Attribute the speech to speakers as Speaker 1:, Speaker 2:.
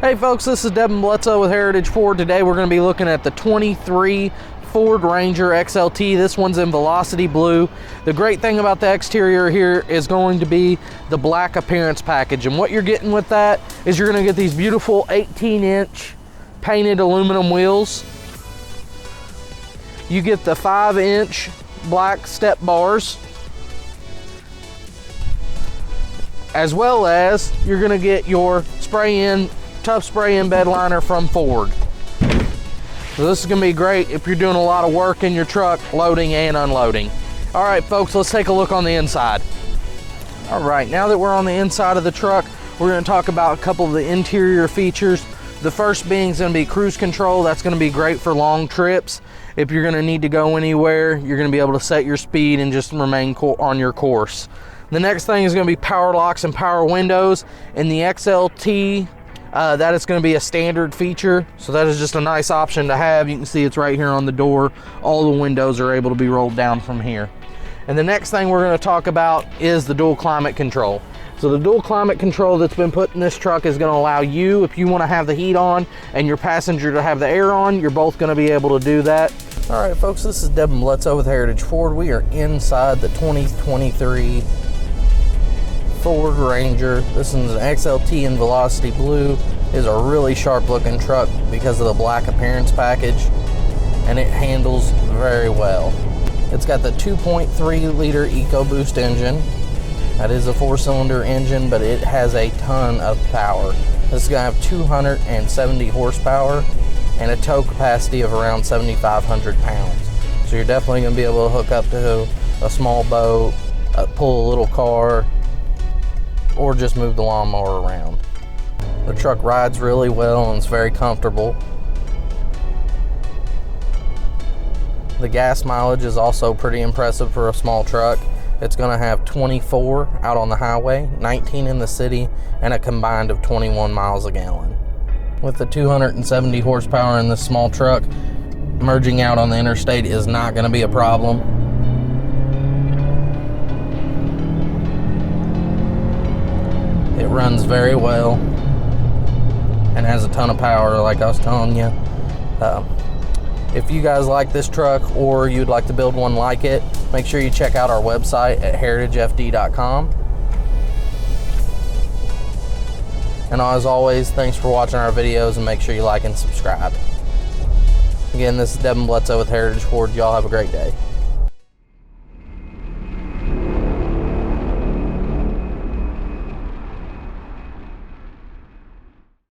Speaker 1: Hey folks, this is Devin Bledsoe with Heritage Ford. Today we're going to be looking at the 23 Ford Ranger XLT. This one's in Velocity Blue. The great thing about the exterior here is going to be the black appearance package. And what you're getting with that is you're going to get these beautiful 18-inch painted aluminum wheels. You get the 5-inch black step bars, as well as you're going to get your tough spray-in bed liner from Ford. So this is going to be great if you're doing a lot of work in your truck, loading and unloading. All right, folks, let's take a look on the inside. All right, now that we're on the inside of the truck, we're going to talk about a couple of the interior features. The first being is going to be cruise control. That's going to be great for long trips. If you're going to need to go anywhere, you're going to be able to set your speed and just remain on your course. The next thing is going to be power locks and power windows. In the XLT, that is going to be a standard feature, so that is just a nice option to have. You can see it's right here on the door. All the windows are able to be rolled down from here. And the next thing we're going to talk about is the dual climate control. So the dual climate control that's been put in this truck is going to allow you, if you want to have the heat on and your passenger to have the air on, you're both going to be able to do that. All right, folks, this is Devin Bledsoe with Heritage Ford. We are inside the 2023 Ford Ranger. This is an XLT in Velocity Blue. It is a really sharp looking truck because of the black appearance package, and it handles very well. It's got the 2.3 liter EcoBoost engine. That is a 4-cylinder engine, but it has a ton of power. This is going to have 270 horsepower and a tow capacity of around 7,500 pounds. So you're definitely going to be able to hook up to a small boat, pull a little car, or just move the lawnmower around. The truck rides really well and it's very comfortable. The gas mileage is also pretty impressive for a small truck. It's going to have 24 out on the highway, 19 in the city, and a combined of 21 miles a gallon. With the 270 horsepower in this small truck, merging out on the interstate is not going to be a problem. It runs very well and has a ton of power, like I was telling you. If you guys like this truck or you'd like to build one like it, make sure you check out our website at heritagefd.com. And as always, thanks for watching our videos, and make sure you like and subscribe. Again, this is Devin Bledsoe with Heritage Ford. Y'all have a great day.